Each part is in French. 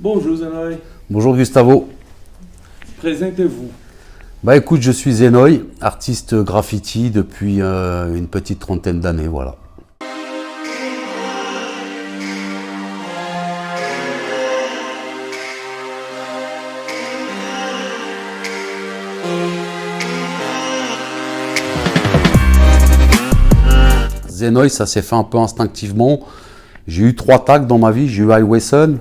Bonjour Zenoy, Bonjour Gustavo. présentez-vous. Bah écoute, je suis Zenoy, artiste graffiti depuis une petite trentaine d'années, voilà. Zenoy, ça s'est fait un peu instinctivement. J'ai eu 3 tags dans ma vie. J'ai eu Highway Sun,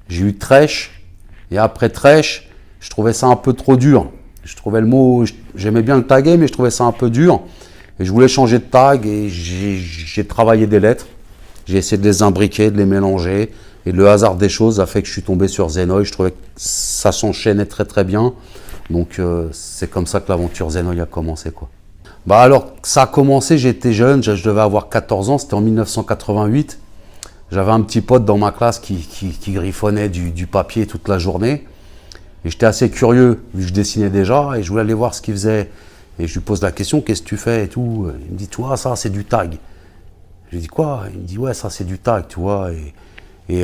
j'ai eu Tresh, et après Tresh, je trouvais ça un peu trop dur. Je trouvais le mot, j'aimais bien le taguer, mais je trouvais ça un peu dur. Et je voulais changer de tag et j'ai travaillé des lettres. J'ai essayé de les imbriquer, de les mélanger. Et le hasard des choses a fait que je suis tombé sur Zenoy. Je trouvais que ça s'enchaînait très très bien. Donc c'est comme ça que l'aventure Zenoy a commencé, quoi. Bah alors, ça a commencé, j'étais jeune, je devais avoir 14 ans, c'était en 1988. J'avais un petit pote dans ma classe qui griffonnait du papier toute la journée. Et j'étais assez curieux, vu que je dessinais déjà, et je voulais aller voir ce qu'il faisait. Et je lui pose la question, qu'est-ce que tu fais et tout. Il me dit, tu vois, ça c'est du tag. Je lui dis, quoi? Il me dit, ouais, ça c'est du tag, tu vois. Et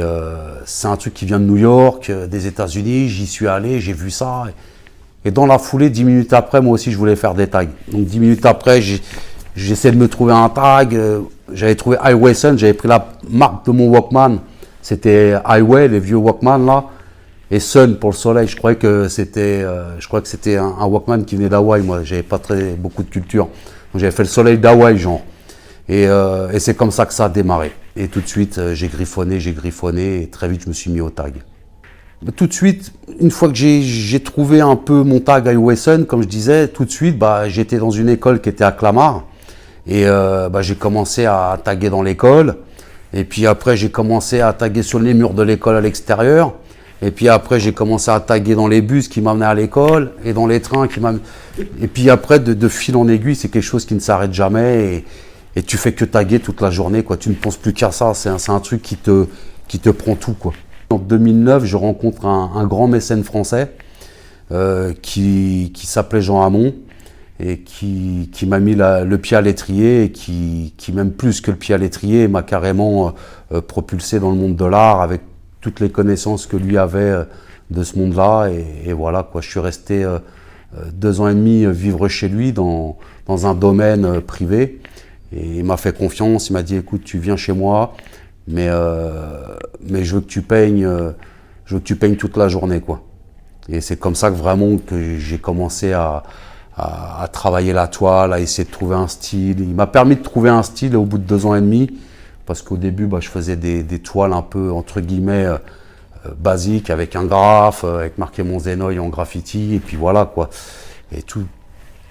c'est un truc qui vient de New York, des États-Unis, j'y suis allé, j'ai vu ça. Et dans la foulée, 10 minutes après, moi aussi, je voulais faire des tags. Donc 10 minutes après, j'essaie de me trouver un tag. J'avais trouvé Highway Sun, j'avais pris la marque de mon Walkman. C'était Highway, les vieux Walkman là. Et Sun pour le soleil, je crois que c'était un Walkman qui venait d'Hawaï. Moi, j'avais pas beaucoup de culture. Donc j'avais fait le soleil d'Hawaï, genre. Et c'est comme ça que ça a démarré. Et tout de suite, j'ai griffonné, et très vite, je me suis mis au tag. Tout de suite, une fois que j'ai trouvé un peu mon tag Highway Sun, comme je disais, tout de suite, j'étais dans une école qui était à Clamart. Et j'ai commencé à taguer dans l'école. Et puis après, j'ai commencé à taguer sur les murs de l'école à l'extérieur. Et puis après, j'ai commencé à taguer dans les bus qui m'amenaient à l'école et dans les trains qui m'amenaient. Et puis après, de fil en aiguille, c'est quelque chose qui ne s'arrête jamais. Et tu fais que taguer toute la journée, quoi. Tu ne penses plus qu'à ça. C'est un truc qui te prend tout, quoi. En 2009, je rencontre un grand mécène français qui s'appelait Jean Hamon et qui m'a mis le pied à l'étrier et qui même plus que le pied à l'étrier, m'a carrément propulsé dans le monde de l'art avec toutes les connaissances que lui avait de ce monde-là. Et voilà, quoi. Je suis resté 2 ans et demi vivre chez lui dans un domaine privé. Et il m'a fait confiance, il m'a dit, écoute, tu viens chez moi, mais je veux que tu peignes toute la journée, quoi. Et c'est comme ça que vraiment que j'ai commencé à travailler la toile, à essayer de trouver un style. Il m'a permis de trouver un style au bout de 2 ans et demi, parce qu'au début, je faisais des toiles un peu, entre guillemets, basiques, avec un graphe, avec marqué mon Zenoy en graffiti, et puis voilà, quoi. Et tout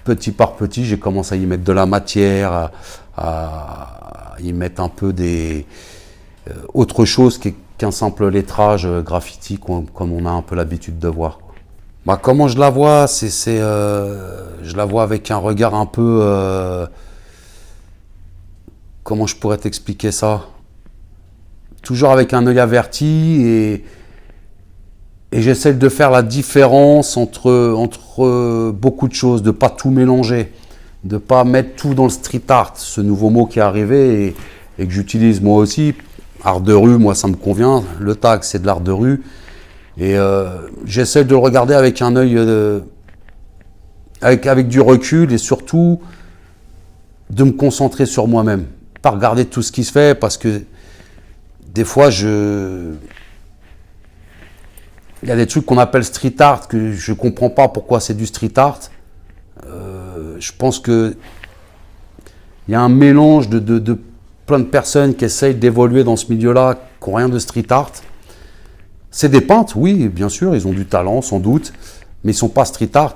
petit par petit, j'ai commencé à y mettre de la matière, à y mettre un peu autre chose qu'un simple lettrage graffiti, comme on a un peu l'habitude de voir. Comment je la vois, je la vois avec un regard un peu... comment je pourrais t'expliquer ça? Toujours avec un œil averti et j'essaie de faire la différence entre beaucoup de choses, de ne pas tout mélanger, de ne pas mettre tout dans le street art, ce nouveau mot qui est arrivé et que j'utilise moi aussi. Art de rue, moi ça me convient, le tag c'est de l'art de rue. Et j'essaie de le regarder avec un œil, avec du recul et surtout de me concentrer sur moi-même. Pas regarder tout ce qui se fait parce que des fois il y a des trucs qu'on appelle street art que je ne comprends pas pourquoi c'est du street art. Je pense qu'il y a un mélange de plein de personnes qui essayent d'évoluer dans ce milieu-là, qui n'ont rien de street art. C'est des peintres, oui, bien sûr, ils ont du talent, sans doute, mais ils ne sont pas street art.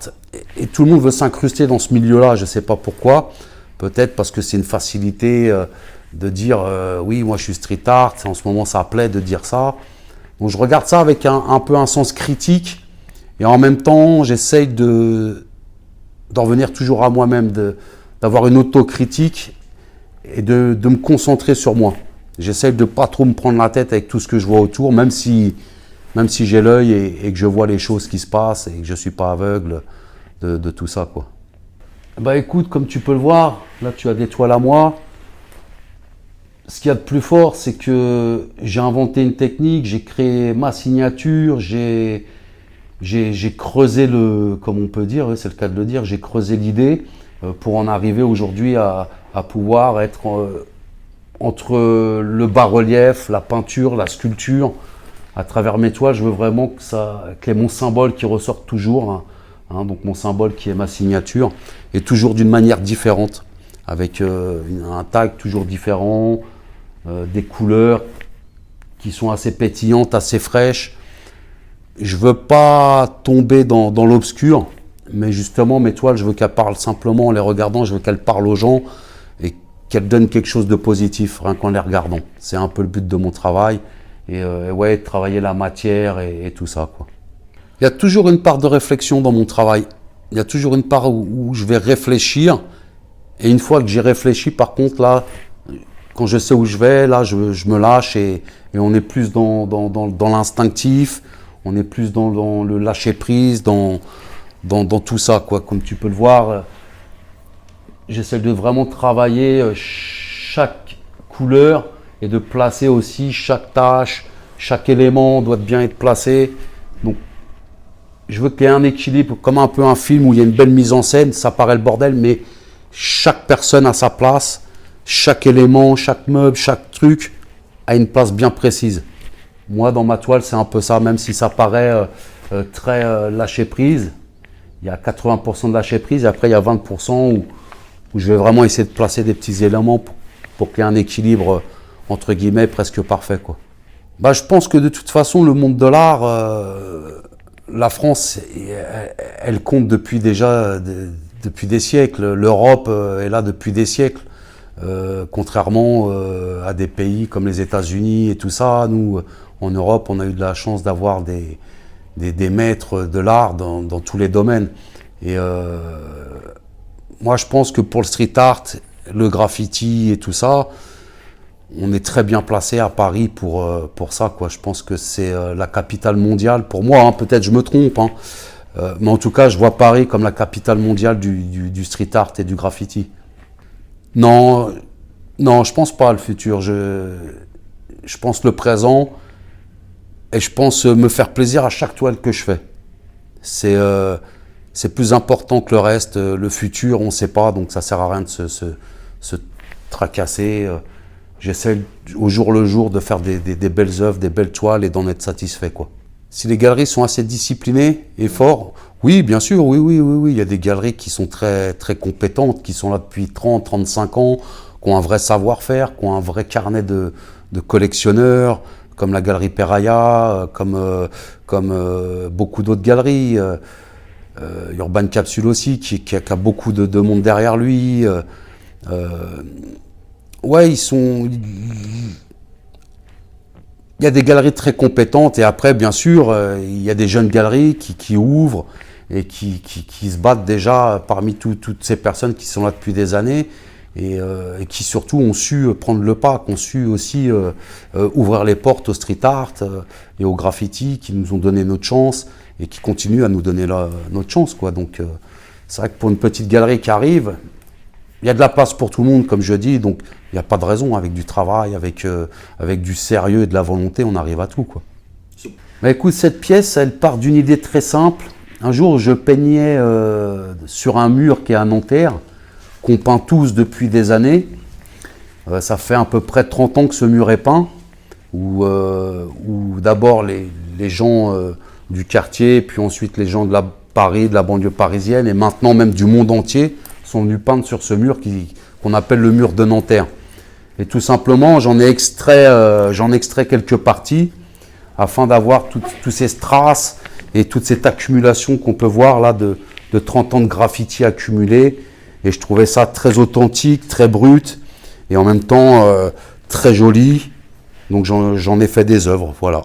Et tout le monde veut s'incruster dans ce milieu-là, je ne sais pas pourquoi. Peut-être parce que c'est une facilité de dire oui, moi je suis street art, en ce moment ça plaît de dire ça. Donc je regarde ça avec un peu un sens critique, et en même temps, j'essaye d'en revenir toujours à moi-même, d'avoir une autocritique et de me concentrer sur moi. J'essaye de ne pas trop me prendre la tête avec tout ce que je vois autour, même si j'ai l'œil et que je vois les choses qui se passent et que je ne suis pas aveugle de tout ça, quoi. Écoute, comme tu peux le voir, là tu as des toiles à moi. ce qu'il y a de plus fort, c'est que j'ai inventé une technique, j'ai créé ma signature, j'ai creusé comme on peut dire, c'est le cas de le dire, j'ai creusé l'idée pour en arriver aujourd'hui à pouvoir être entre le bas-relief, la peinture, la sculpture. À travers mes toiles, je veux vraiment qu'il y ait mon symbole qui ressorte toujours, hein, donc mon symbole qui est ma signature, et toujours d'une manière différente, avec un tag toujours différent, des couleurs qui sont assez pétillantes, assez fraîches. Je veux pas tomber dans l'obscur, mais justement mes toiles, je veux qu'elles parlent simplement en les regardant, je veux qu'elles parlent aux gens et qu'elles donnent quelque chose de positif rien qu'en les regardant. C'est un peu le but de mon travail. Et ouais, travailler la matière et tout ça, quoi. Il y a toujours une part de réflexion dans mon travail. Il y a toujours une part où je vais réfléchir. Et une fois que j'ai réfléchi, par contre, là, quand je sais où je vais, là, je me lâche et on est plus dans l'instinctif, on est plus dans le lâcher-prise, dans tout ça, quoi. Comme tu peux le voir, j'essaie de vraiment travailler chaque couleur et de placer aussi chaque tâche, chaque élément doit bien être placé. Donc, je veux qu'il y ait un équilibre, comme un peu un film où il y a une belle mise en scène, ça paraît le bordel, mais chaque personne a sa place, chaque élément, chaque meuble, chaque truc a une place bien précise. Moi, dans ma toile, c'est un peu ça, même si ça paraît très lâcher prise. Il y a 80% de lâcher prise, et après il y a 20% où je vais vraiment essayer de placer des petits éléments pour qu'il y ait un équilibre entre guillemets presque parfait, quoi. Bah, je pense que de toute façon le monde de l'art, la France, elle compte depuis déjà depuis des siècles. L'Europe est là depuis des siècles, contrairement à des pays comme les États-Unis et tout ça. Nous, en Europe, on a eu de la chance d'avoir des maîtres de l'art dans tous les domaines. Et moi, je pense que pour le street art, le graffiti et tout ça, on est très bien placé à Paris pour ça, quoi. Je pense que c'est la capitale mondiale, pour moi, hein, peut-être je me trompe, hein, mais en tout cas, je vois Paris comme la capitale mondiale du street art et du graffiti. Non, je pense pas à le futur, je pense le présent, et je pense me faire plaisir à chaque toile que je fais. C'est plus important que le reste, le futur, on ne sait pas, donc ça sert à rien de se tracasser. J'essaie au jour le jour de faire des belles œuvres, des belles toiles et d'en être satisfait, quoi. Si les galeries sont assez disciplinées et fortes, oui, bien sûr, oui. Il y a des galeries qui sont très, très compétentes, qui sont là depuis 30, 35 ans, qui ont un vrai savoir-faire, qui ont un vrai carnet de collectionneurs, comme la galerie Peraya, comme beaucoup d'autres galeries. Urban Capsule aussi, qui a beaucoup de monde derrière lui. Ouais, il y a des galeries très compétentes et après, bien sûr, il y a des jeunes galeries qui ouvrent et qui se battent déjà parmi toutes ces personnes qui sont là depuis des années et qui surtout ont su prendre le pas, qui ont su aussi ouvrir les portes au street art et au graffiti, qui nous ont donné notre chance et qui continuent à nous donner notre chance, quoi. Donc, c'est vrai que pour une petite galerie qui arrive, il y a de la place pour tout le monde, comme je dis, donc il n'y a pas de raison. Avec du travail, avec du sérieux et de la volonté, on arrive à tout, quoi. Mais écoute, cette pièce, elle part d'une idée très simple. Un jour, je peignais sur un mur qui est à Nanterre, qu'on peint tous depuis des années. Ça fait à peu près 30 ans que ce mur est peint, où d'abord les gens du quartier, puis ensuite les gens de Paris, de la banlieue parisienne, et maintenant même du monde entier, sont venus peindre sur ce mur qu'on appelle le mur de Nanterre. Et tout simplement, j'en ai extrait quelques parties afin d'avoir tous ces strass et toute cette accumulation qu'on peut voir là de 30 ans de graffiti accumulé. Et je trouvais ça très authentique, très brut et en même temps très joli. Donc j'en ai fait des œuvres, voilà.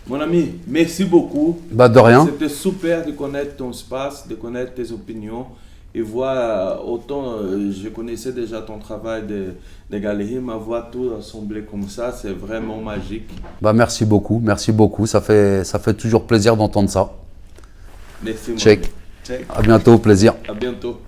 Mon ami, merci beaucoup. Bah, de rien. C'était super de connaître ton espace, de connaître tes opinions. Et voir, autant je connaissais déjà ton travail de galerie, mais voir tout assemblé comme ça, c'est vraiment magique. Bah, merci beaucoup, ça fait toujours plaisir d'entendre ça. Merci. Check. Check. À bientôt, plaisir. À bientôt.